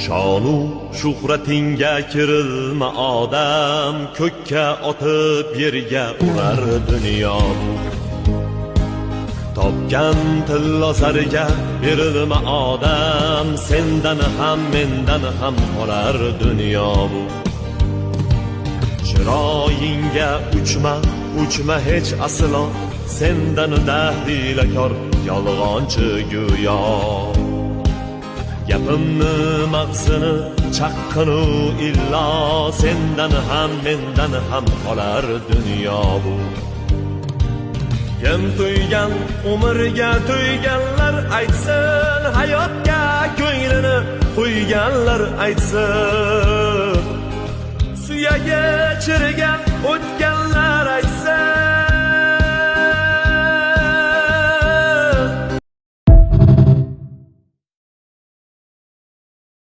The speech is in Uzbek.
Shonu shuhratingga kirilma odam, ko'kka otib yerga urar dunyo. Topgan tillo zariga berilma odam, sendan ham mendan ham qolar dunyo bu. Chiroyingga uchma hech aslo, sendan dahdilakor yolg'onchi go'yo. Gapimni mag'zini chaqqinu illo, sendan ham mendan ham qolar dunyo bu. Kim tuygan umrga tuyganlar aytsin, hayotga ko'nglini qo'yganlar aytsin. Suyagi chirigan o'tgan